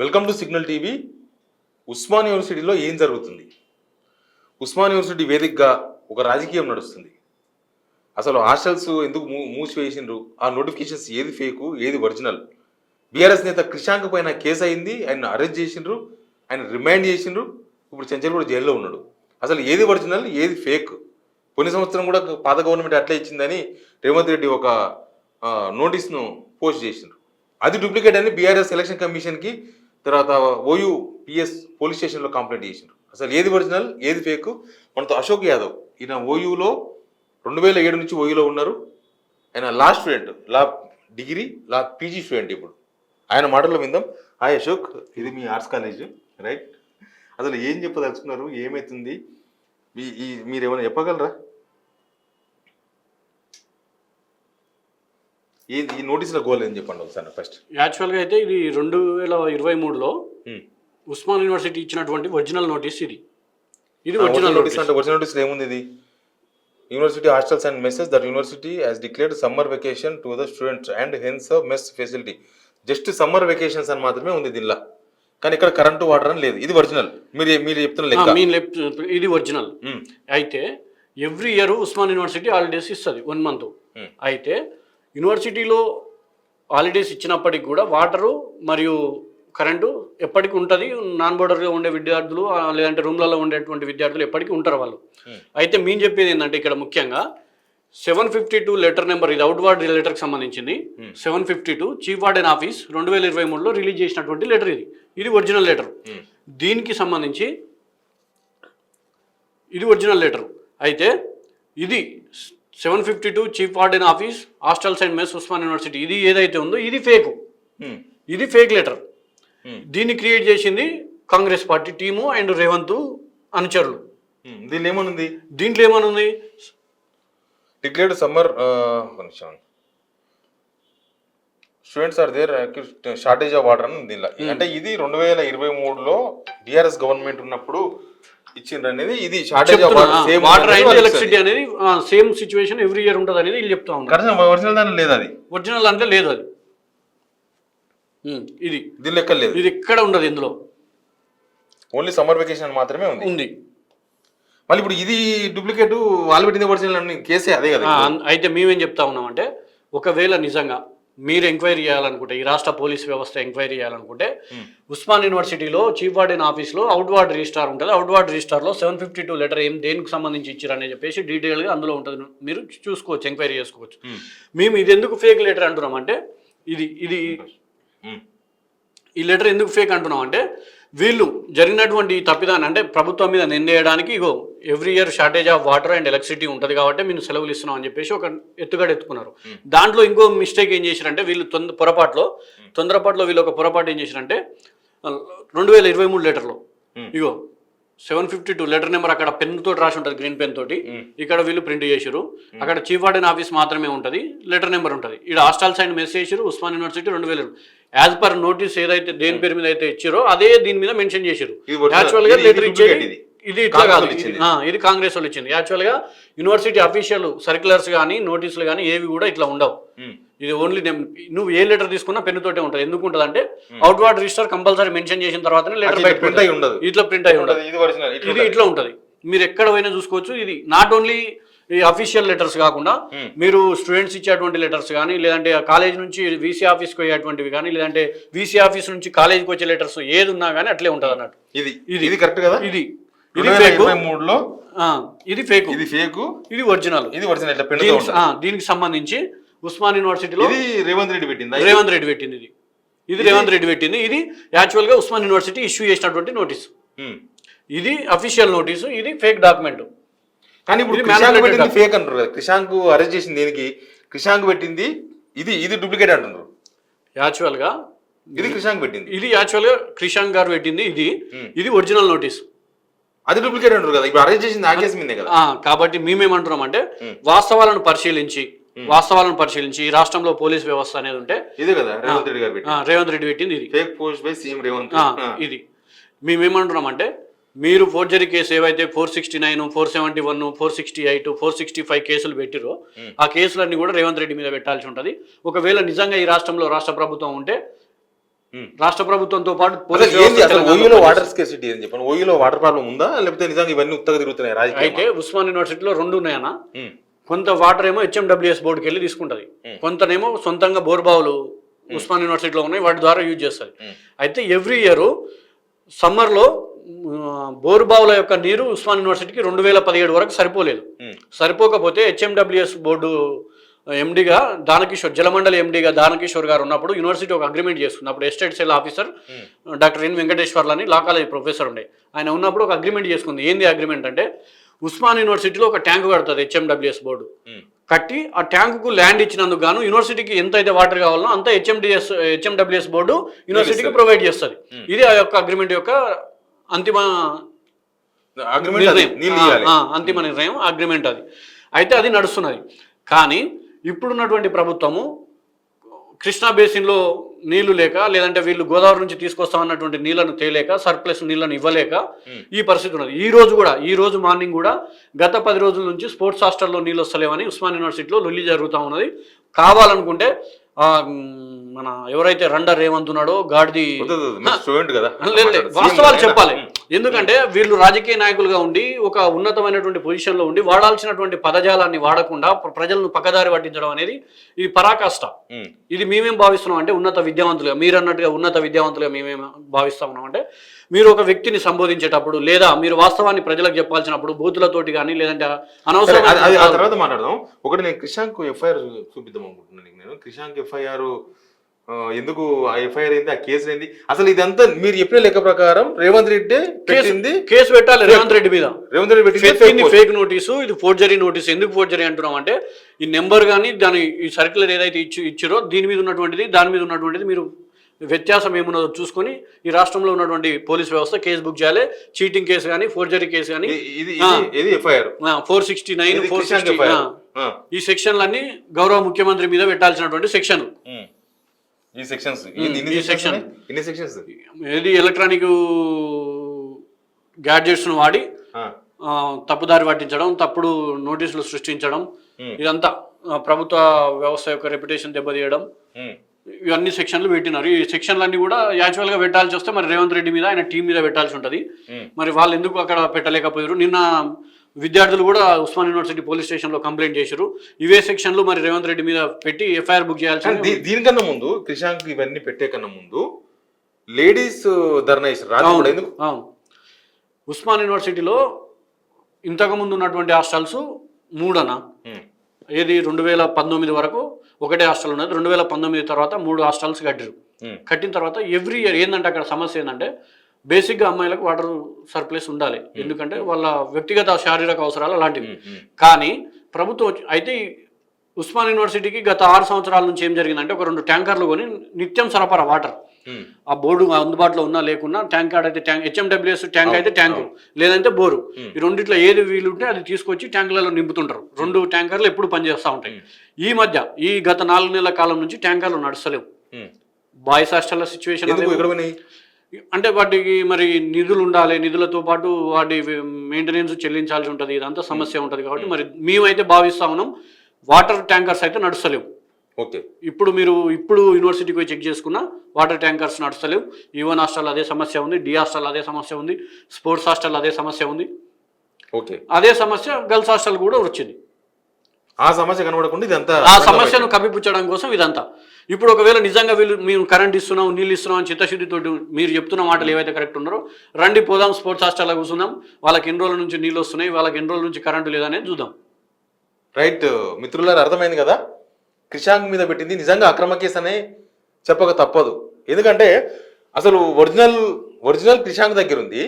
Welcome to Signal TV. Osmania యూనివర్సిటీలో ఏం జరుగుతుంది? ఉస్మాన్ యూనివర్సిటీ వేదికగా ఒక రాజకీయం నడుస్తుంది. అసలు హాస్టల్స్ ఎందుకు మూసివేసిండ్రు? ఆ నోటిఫికేషన్స్ ఏది ఫేకు, ఏది ఒరిజినల్? బీఆర్ఎస్ నేత క్రిషాంక్ పైన కేసు అయింది, ఆయన అరెస్ట్ చేసిండ్రు, ఆయన రిమాండ్ చేసిండ్రు. ఇప్పుడు చెంచల్ కూడా జైల్లో ఉన్నాడు. అసలు ఏది ఒరిజినల్, ఏది ఫేక్? కొన్ని సంవత్సరం కూడా పాత గవర్నమెంట్ అట్లా ఇచ్చిందని రేవంత్ రెడ్డి ఒక నోటీస్ను పోస్ట్ చేసిండ్రు. అది డూప్లికేట్ అని బీఆర్ఎస్ ఎలక్షన్ కమిషన్కి తర్వాత ఓయూ పిఎస్ పోలీస్ స్టేషన్లో కంప్లైంట్ చేసిండ్రు. అసలు ఏది ఒరిజినల్, ఏది ఫేక్? మనతో అశోక్ యాదవ్, ఈయన ఓయూలో 2007 నుంచి ఓయూలో ఉన్నారు. ఆయన లా స్టూడెంట్, లా డిగ్రీ, లా పీజీ స్టూడెంట్. ఇప్పుడు ఆయన మాటల్లో విందాం. హాయ్ అశోక్, ఇది మీ ఆర్ట్స్ కాలేజ్ రైట్? అసలు ఏం చెప్పదలుచుకున్నారు, ఏమవుతుంది, మీరు ఏమైనా చెప్పగలరా? ఈ నోటీసుల గోల్ ఏం చెప్పండి ఒకసారి ఫస్ట్. యాక్చువల్గా అయితే ఇది 2023లో ఉస్మాన్ యూనివర్సిటీ ఇచ్చినటువంటి ఒరిజినల్ నోటీస్ ఇది ఒరిజినల్ నోటీస్. అంటే ఒరిజినల్ నోటీస్ ఏముంది? ఇది university hostels and messes that university has declared summer vacation to the students and hence mess facility. Just summer vacations అని మాత్రమే ఉంది దీనిలో, కానీ ఇక్కడ కరెంటు వాటర్ అని లేదు. ఇది ఒరిజినల్ మీరు చెప్తున్న లెక్క. ఇది ఒరిజినల్. అయితే every year Osmania university holidays ఇస్తుంది 1 month. అయితే యూనివర్సిటీలో హాలిడేస్ ఇచ్చినప్పటికి కూడా వాటరు మరియు కరెంటు ఎప్పటికీ ఉంటుంది. నాన్ బోర్డర్గా ఉండే విద్యార్థులు లేదంటే రూమ్లలో ఉండేటువంటి విద్యార్థులు ఎప్పటికీ ఉంటారు వాళ్ళు. అయితే మేము చెప్పేది ఏంటంటే ఇక్కడ ముఖ్యంగా 752 లెటర్ నెంబర్, ఇది అవుట్వార్డ్ లెటర్కి సంబంధించింది. 752 చీఫ్ వార్డెన్ ఆఫీస్ 2023లో రిలీజ్ చేసినటువంటి లెటర్ ఇది ఒరిజినల్ లెటర్. దీనికి సంబంధించి ఇది ఒరిజినల్ లెటర్. అయితే ఇది 752 chief warden office hostels and mess Osmania university, ఇది ఏదైతే ఉందో ఇది ఫేక్. ఇది ఫేక్ లెటర్. దీన్ని క్రియేట్ చేసింది Congress party team and Revanth అనుచరులు. దీంట్లో ఏమనుంది? Declared summer students are there shortage of water అని దీనిలో. అంటే ఇది 2023లో బీఆర్ఎస్ గవర్నమెంట్ ఉన్నప్పుడు ఇచ్చిండ్రు అనేది. ఇది shortage of water and electricity అనేది సేమ్ సిచ్యువేషన్ ఎవ్రీ ఇయర్ ఉంటుంది అనేది వీళ్ళు చెప్తా ఉన్నారు. ఒరిజినల్ దాని లేదు, అది ఒరిజినల్ అంటే లేదు. అది ఇది దీని లెక్క లేదు, ఇది ఎక్కడ ఉండదు. ఇందులో ఓన్లీ సమ్మర్ వెకేషన్ మాత్రమే ఉంది. మళ్ళీ ఇప్పుడు ఇది డూప్లికేట్, వాళ్ళు పెట్టింది ఒరిజినల్ అని కేసే అదే కదా. అయితే మేమేం చెప్తా ఉన్నామంటే, ఒకవేళ నిజంగా మీరు ఎంక్వైరీ చేయాలనుకుంటే, ఈ రాష్ట్ర పోలీస్ వ్యవస్థ ఎంక్వైరీ చేయాలనుకుంటే, ఉస్మాన్ యూనివర్సిటీలో చీఫ్ వార్డెన్ ఆఫీస్లో అవుట్వార్డ్ రిజిస్టార్ ఉంటుంది. అవుట్వార్డ్ రిజిస్టార్లో 752 లెటర్ దేనికి సంబంధించి ఇచ్చారని చెప్పేసి డీటెయిల్గా అందులో ఉంటుంది. మీరు చూసుకోవచ్చు, ఎంక్వైరీ చేసుకోవచ్చు. మేము ఇది ఎందుకు ఫేక్ లెటర్ అంటున్నామంటే, ఇది ఈ లెటర్ ఎందుకు ఫేక్ అంటున్నాం అంటే, వీళ్ళు జరిగినటువంటి తప్పిదాన్ని అంటే ప్రభుత్వం మీద నిందేయడానికి every year shortage of water and electricity ఉంటుంది కాబట్టి మేము సెలవులు ఇస్తున్నాం అని చెప్పేసి ఒక ఎత్తుకున్నారు. దాంట్లో ఇంకో మిస్టేక్ ఏం చేశారంటే, వీళ్ళు తొందరపాటులో వీళ్ళు ఒక పొరపాటు ఏం చేశారంటే, 2023 లెటర్లో 752 లెటర్ నెంబర్ అక్కడ పెన్ తోటి రాసి ఉంటుంది, గ్రీన్ పెన్ తోటి. ఇక్కడ వీళ్ళు ప్రింట్ చేసారు. అక్కడ చీఫ్ వార్డెన్ ఆఫీస్ మాత్రమే ఉంటుంది, లెటర్ నెంబర్ ఉంటుంది. ఇక్కడ హాస్టల్స్ అండ్ మెస్ చేసారు Osmania university 2000 as per notice ఏదైతే దేని పేరు మీద అయితే ఇచ్చారో అదే దీని మీద మెన్షన్ చేశారు. యాక్చువల్ గా లెటర్ ఇచ్చేది ఇది ఇట్లా కాదు, ఇది కాంగ్రెస్ వాళ్ళు ఇచ్చింది. యాక్చువల్ గా యూనివర్సిటీ అఫీషియల్ సర్క్యులర్స్ కానీ నోటీసులు కానీ ఏవి కూడా ఇట్లా ఉండవు. ఇది ఓన్లీ నువ్వు ఏ లెటర్ తీసుకున్నా పెన్ను తోటే ఉంటుంది. ఎందుకు ఉంటుంది అంటే, అవుట్వార్డ్ రిజిస్టర్ కంపల్సరీ మెన్షన్ చేసిన తర్వాతనే లెటర్ బయట ఇట్లా ప్రింట్ అయి ఉంటుంది. ఇది ఇట్లా ఉంటుంది, మీరు ఎక్కడ పోయినా చూసుకోవచ్చు. ఇది నాట్ ఓన్లీ ఈ అఫీషియల్ లెటర్స్ కాకుండా మీరు స్టూడెంట్స్ ఇచ్చేటువంటి లెటర్స్ కానీ, లేదంటే కాలేజ్ నుంచి వీసీ ఆఫీస్కి పోయేటువంటివి కానీ, లేదంటే వీసీ ఆఫీస్ నుంచి కాలేజీకి వచ్చే లెటర్స్ ఏది ఉన్నా కానీ అట్లే ఉంటుంది అన్నట్టు. ఇది కరెక్ట్ కదా. ఇది ఫేక్, ఇది ఫేక్, ఇది ఒరిజినల్. దీనికి సంబంధించి ఉస్మాన్ యూనివర్సిటీలో రేవంత్ రెడ్డి పెట్టింది. ఇది రేవంత్ రెడ్డి పెట్టింది. ఇది యాక్చువల్ గా ఉస్మాన్ యూనివర్సిటీ ఇష్యూ చేసినటువంటి నోటీసు. ఇది అఫీషియల్ నోటీసు, ఇది ఫేక్ డాక్యుమెంట్. కానీ ఇప్పుడు క్రిషాంక్ పెట్టింది ఫేక్ అంటారు కదా. క్రిషాంక్ అరెస్ట్ చేసింది దేనికి? క్రిషాంక్ పెట్టింది ఇది డూప్లికేట్ అంటున్నారు. యాక్చువల్ గా ఇది క్రిషాంక్ పెట్టింది, ఇది యాక్చువల్ గా క్రిషాంక్ గారు పెట్టింది. ఇది ఒరిజినల్ నోటీస్, అది డూప్లికేట్ అంటారు కదా. ఇప్పుడు అరెస్ట్ చేసింది ఆ కేసు మీదే కదా. కాబట్టి మేమేమంటున్నాం అంటే, వాస్తవాలను పరిశీలించి ఈ రాష్ట్రంలో పోలీస్ వ్యవస్థ అనేది ఉంటే ఇదే కదా రేవంత్ రెడ్డి పెట్టింది. ఇది fake post by CM Revanth. ఇది మేమేమంటున్నాం అంటే, మీరు ఫోర్జరీ కేసు ఏవైతే 469, 471, 468, 465 కేసులు పెట్టిరో ఆ కేసులన్నీ కూడా రేవంత్ రెడ్డి మీద పెట్టాల్సి ఉంటుంది. ఒకవేళ నిజంగా ఈ రాష్ట్రంలో రాష్ట్ర ప్రభుత్వం ఉంటే రాష్ట్ర ప్రభుత్వంతో పాటు అసలు పోలీస్ ఏంది వ్యవస్థ అసలు తెలంగాణలో ఓయూలో పనిచేస్తుంది. వాటర్ స్కేసిటీ అని చెప్పండి. ఓయూలో వాటర్ ప్రాబ్లం ఉందా లేకపోతే నిజంగా ఇవన్నీ ఉత్తగా తిరుగుతున్నాయి రాజకీయ? అయితే ఉస్మాన్ యూనివర్సిటీలో రెండు ఉన్నాయన్న. కొంత వాటర్ ఏమో హెచ్ఎండబ్ల్యూఎస్ బోర్డుకి వెళ్ళి తీసుకుంటది, కొంతనేమో సొంతంగా బోర్బావులు ఉస్మాన్ యూనివర్సిటీలో ఉన్నాయి, వాటి ద్వారా యూజ్ చేస్తుంది. అయితే ఎవ్రీ ఇయర్ సమ్మర్లో బోర్బావుల యొక్క నీరు ఉస్మాన్ యూనివర్సిటీకి 2017 వరకు సరిపోలేదు. సరిపోకపోతే హెచ్ఎండబ్ల్యూఎస్ బోర్డు ఎండిగా దానకిషోర్, జలమండలి ఎండిగా దానకిషోర్ గారు ఉన్నప్పుడు యూనివర్సిటీ ఒక అగ్రిమెంట్ చేసుకుంది. అప్పుడు estate cell officer doctor N Venkateswarlu అని లా కాలేజ్ ప్రొఫెసర్ ఉండే, ఆయన ఉన్నప్పుడు ఒక అగ్రిమెంట్ చేసుకుంది. ఏంది అగ్రిమెంట్ అంటే ఉస్మాన్ యూనివర్సిటీలో ఒక ట్యాంక్ కడుతుంది హెచ్ఎండబ్ల్యూఎస్ బోర్డు, కట్టి ఆ ట్యాంకుకు ల్యాండ్ ఇచ్చినందుకు గాను యూనివర్సిటీకి ఎంత అయితే వాటర్ కావాలో అంత హెచ్ఎండబ్ల్యూఎస్ బోర్డు యూనివర్సిటీకి ప్రొవైడ్ చేస్తుంది. ఇది ఆ యొక్క అగ్రిమెంట్ యొక్క అంతిమ అంతిమ నిర్ణయం, అగ్రిమెంట్ అది. అయితే అది నడుస్తున్నది. కానీ ఇప్పుడున్నటువంటి ప్రభుత్వము కృష్ణా బేసిన్లో నీళ్లు లేక, లేదంటే వీళ్ళు గోదావరి నుంచి తీసుకొస్తామన్నటువంటి నీళ్లను తేలేక, సర్ప్లస్ నీళ్లను ఇవ్వలేక ఈ పరిస్థితి ఉన్నది. ఈ రోజు మార్నింగ్ కూడా గత 10 రోజుల నుంచి స్పోర్ట్స్ హాస్టల్లో నీళ్ళు వస్తలేవని ఉస్మాన్ యూనివర్సిటీలో లొల్లి జరుగుతూ ఉన్నది. కావాలనుకుంటే మన ఎవరైతే రండర్ ఏమంటున్నాడో గాడిది స్టూడెంట్ కదా, వాస్తవాలు చెప్పాలి. ఎందుకంటే వీళ్ళు రాజకీయ నాయకులుగా ఉండి ఒక ఉన్నతమైనటువంటి పొజిషన్లో ఉండి వాడాల్సినటువంటి పదజాలాన్ని వాడకుండా ప్రజలను పక్కదారి పట్టించడం అనేది ఇది పరాకాష్ట. ఇది మేమేం భావిస్తున్నాం అంటే ఉన్నత విద్యావంతులుగా, మీరు అన్నట్టుగా ఉన్నత విద్యావంతులుగా మేమేం భావిస్తా ఉన్నాం అంటే, మీరు ఒక వ్యక్తిని సంబోధించేటప్పుడు లేదా మీరు వాస్తవాన్ని ప్రజలకు చెప్పాల్సినప్పుడు బూతులతోటి కానీ లేదంటే అనవసరమైన తర్వాత మాట్లాడదాం. ఒకటి నేను క్రిషాంక్ ఎఫ్ఐఆర్ చూపిద్దాం అనుకుంటున్నాను. నేను క్రిషాంక్ ఎఫ్ఐఆర్ ఎందుకు ఆ ఎఫ్ఐఆర్ ఏంది, ఆ కేసు ఏంది, అసలు ఇదంతా మీరు చెప్పిన లెక్క ప్రకారం రేవంత్ రెడ్డి పెట్టింది, కేసు పెట్టాలి రేవంత్ రెడ్డి మీద. రేవంత్ రెడ్డి పెట్టింది ఫేక్ నోటీసు, ఇది ఫోర్జరీ నోటీసు. ఎందుకు ఫోర్జరీ అంటున్నాం అంటే ఈ నెంబర్ కానీ దాని ఈ సర్క్యులర్ ఏదైతే ఇచ్చారో దీని మీద ఉన్నటువంటిది దాని మీద ఉన్నటువంటిది మీరు వ్యత్యాసం ఏమున్నదో చూసుకొని ఈ రాష్ట్రంలో ఉన్నటువంటి పోలీస్ వ్యవస్థ కేసు బుక్ చేయాలి. చీటింగ్ కేసు కానీ ఫోర్జరీ కేసు కానీ 469 460 ఈ సెక్షన్లన్నీ గౌరవ ముఖ్యమంత్రి మీద పెట్టాల్సినటువంటి సెక్షన్లు. ఈ సెక్షన్స్ ఏది ఎలక్ట్రానిక్ గ్యాడ్జెట్స్ ను వాడి తప్పుదారి పట్టించడం, తప్పుడు నోటీసులు సృష్టించడం, ఇదంతా ప్రభుత్వ వ్యవస్థ యొక్క రెప్యుటేషన్ దెబ్బతీయడం, ఇవన్నీ సెక్షన్లు పెట్టినారు. ఈ సెక్షన్లన్నీ కూడా యాక్చువల్ గా పెట్టాల్సి వస్తే మరి రేవంత్ రెడ్డి మీద ఆయన టీం మీద పెట్టాల్సి ఉంటుంది. మరి వాళ్ళు ఎందుకు అక్కడ పెట్టలేకపోయారు? నిన్న విద్యార్థులు కూడా ఉస్మాన్ యూనివర్సిటీ పోలీస్ స్టేషన్ లో కంప్లైంట్ చేశారు. ఇవే సెక్షన్లు మరి రేవంత్ రెడ్డి మీద పెట్టి ఎఫ్ఐఆర్ బుక్ చేయాల్సి. దీనికన్నా ముందు క్రిషాంక్ ఇవన్నీ పెట్టే కన్నా ముందు లేడీస్ ధర్నా చేశారు. ఉస్మాన్ యూనివర్సిటీలో ఇంతకుముందు ఉన్నటువంటి హాస్టల్స్ 3 అన్న. ఏది 2019 వరకు ఒకటే హాస్టల్ ఉన్నది. 2019 తర్వాత 3 హాస్టల్స్ కట్టారు. కట్టిన తర్వాత ఎవ్రీ ఇయర్ ఏంటంటే అక్కడ సమస్య ఏంటంటే బేసిక్గా అమ్మాయిలకు వాటర్ సర్ప్లస్ ఉండాలి, ఎందుకంటే వాళ్ళ వ్యక్తిగత శారీరక అవసరాలు అలాంటివి. కానీ ప్రభుత్వం అయితే ఉస్మాన్ యూనివర్సిటీకి గత 6 సంవత్సరాల నుంచి ఏం జరిగిందంటే ఒక 2 ట్యాంకర్లు కొని నిత్యం సరఫరా వాటర్, ఆ బోర్డు అందుబాటులో ఉన్నా లేకున్నా ట్యాంక్ అయితే ట్యాంక్, హెచ్ఎండబ్ల్యూఎస్ ట్యాంక్ అయితే ట్యాంకు, లేదంటే బోరు, ఈ రెండిట్లో ఏది వీలుంటే అది తీసుకొచ్చి ట్యాంకులలో నింపుతుంటారు. 2 ట్యాంకర్లు ఎప్పుడు పనిచేస్తూ ఉంటాయి. ఈ మధ్య ఈ గత 4 నెలల కాలం నుంచి ట్యాంకర్లు నడుస్తలేవు. బాయ్స్ హాస్టల్ల సిచ్యువేషన్ అంటే వాటికి మరి నిధులు ఉండాలి, నిధులతో పాటు వాటి మెయింటెనెన్స్ చెల్లించాల్సి ఉంటుంది, ఇదంతా సమస్య ఉంటుంది. కాబట్టి మరి మేమైతే భావిస్తా ఉన్నాం వాటర్ ట్యాంకర్స్ అయితే నడుస్తలేవు. ఓకే, ఇప్పుడు యూనివర్సిటీకి పోయి చెక్ చేసుకున్నా వాటర్ ట్యాంకర్స్ నడుస్తలేవు. ఈవెన్ హాస్టల్ అదే సమస్య ఉంది, డి హాస్టల్ అదే సమస్య ఉంది, స్పోర్ట్స్ హాస్టల్ అదే సమస్య ఉంది. ఓకే, అదే సమస్య గర్ల్స్ హాస్టల్ కూడా వచ్చింది. ఆ సమస్య కనబడకుండా ఇదంతా ఆ సమస్యను కప్పిపుచ్చడం కోసం ఇదంతా. ఇప్పుడు ఒకవేళ నిజంగా వీళ్ళు మేము కరెంట్ ఇస్తున్నాం, నీళ్ళు ఇస్తున్నాం అని చిత్తశుద్ధితో మీరు చెప్తున్న మాటలు ఏవైతే కరెక్ట్ ఉన్నారో, రండి పోదాం స్పోర్ట్స్ హాస్టల్లో కూర్చున్నాం, వాళ్ళకి ఎన్ని రోజుల నుంచి నీళ్ళు వస్తున్నాయి, వాళ్ళకి ఎన్ని రోజుల నుంచి కరెంటు లేదనేది చూద్దాం. రైట్ మిత్రులారా, అర్థమైంది కదా. క్రిషాంక్ మీద పెట్టింది నిజంగా అక్రమ కేసు అనే చెప్పక తప్పదు. ఎందుకంటే అసలు ఒరిజినల్ క్రిషాంక్ దగ్గర ఉంది,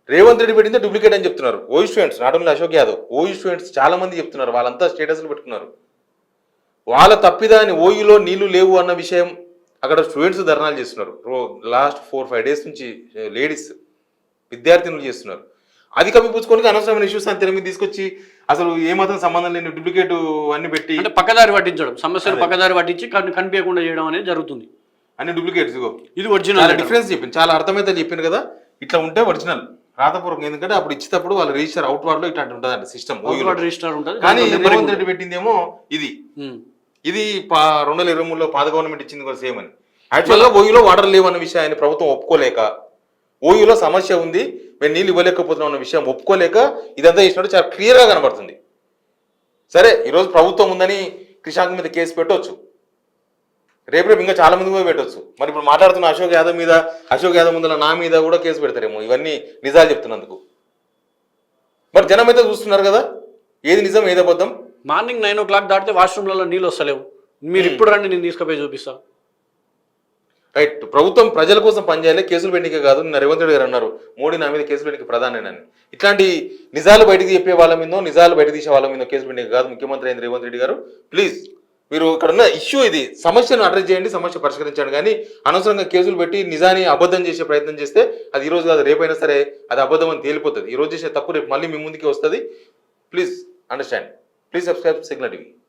రేవంత్ రెడ్డి పెట్టిందే డూప్లికేట్ అని చెప్తున్నారు OU students. Not only Ashok Yadav, OU students చాలా మంది చెప్తున్నారు. వాళ్ళంతా స్టేటస్లు పెట్టుకున్నారు. వాళ్ళ తప్పిదాన్ని ఓయూలో నీళ్లు లేవు అన్న విషయం అక్కడ స్టూడెంట్స్ ధర్నాలు చేస్తున్నారు. లాస్ట్ 4-5 డేస్ నుంచి లేడీస్ విద్యార్థినులు చేస్తున్నారు. అది కప్పిపుచ్చుకొని అనవసరమైన ఇష్యూస్ అని తెర మీద తీసుకొచ్చి అసలు ఏమాత్రం సంబంధం లేని డూప్లికేట్ అన్ని పెట్టి అంటే పక్కదారి పట్టించడం, సమస్యను పక్కదారి పట్టించి కనిపించకుండా చేయడం అనేది జరుగుతుంది. అన్ని డూప్లికేట్స్. ఇది ఒరిజినల్ డిఫరెన్స్ చెప్పింది, చాలా అర్థమైతే చెప్పింది కదా. ఇట్లా ఉంటే ఒరిజినల్ రాతపూర్వకం. ఎందుకంటే అప్పుడు ఇచ్చేటప్పుడు వాళ్ళు రిజిస్టర్ అవుట్ వార్డ్ లో ఇట్లా ఉంటుంది అంటే సిస్టమ్ రిజిస్టర్ ఉంటుంది. కానీ రేవంత్ రెడ్డి పెట్టిందేమో ఇది 2023లో పాత గవర్నమెంట్ ఇచ్చింది కూడా సేమ్ అని. యాక్చువల్గా ఓయూలో వాటర్ లేవన్న విషయాన్ని ప్రభుత్వం ఒప్పుకోలేక, ఓయూలో సమస్య ఉంది మేము నీళ్ళు ఇవ్వలేకపోతున్నాం అన్న విషయం ఒప్పుకోలేక ఇదంతా చేసినట్టు చాలా క్లియర్గా కనబడుతుంది. సరే ఈరోజు ప్రభుత్వం ఉందని క్రిషాంక్ మీద కేసు పెట్టవచ్చు, రేపు ఇంకా చాలా మంది కూడా పెట్టవచ్చు. మరి ఇప్పుడు మాట్లాడుతున్న అశోక్ యాదవ్ ముందర నా మీద కూడా కేసు పెడతారేమో ఇవన్నీ నిజాలు చెప్తున్నందుకు. మరి జనం అయితే చూస్తున్నారు కదా ఏది నిజం ఏది అబద్ధం. మార్నింగ్ 9 o'clock దాటితే వాష్రూమ్లలో నీళ్ళు వస్తలేవు, మీరు ఇప్పుడు రండి నేను తీసుకుపోయి చూపిస్తా. రైట్, ప్రభుత్వం ప్రజల కోసం పనిచేయాలి, కేసులు పెట్టికే కాదు. నిన్న రేవంత్ రెడ్డి గారు అన్నారు మోడీ నా మీద కేసులు పెట్టిక ప్రధానేనని. ఇట్లాంటి నిజాలు బయటకు చెప్పే వాళ్ళ మీద, నిజాలు బయట తీసే వాళ్ళ మీద కేసులు పెట్టిక కాదు. ముఖ్యమంత్రి అయిన రేవంత్ రెడ్డి గారు ప్లీజ్ మీరు ఇక్కడ ఉన్న ఇష్యూ ఇది, సమస్యను అడ్రస్ చేయండి, సమస్య పరిష్కరించండి. కానీ అనవసరంగా కేసులు పెట్టి నిజాన్ని అబద్ధం చేసే ప్రయత్నం చేస్తే అది ఈ రోజు కాదు రేపైనా సరే అది అబద్ధం అని తేలిపోతుంది. ఈ రోజు చేసే తప్పు రేపు మళ్ళీ మీ ముందుకే వస్తుంది. Please understand. Please subscribe signal TV.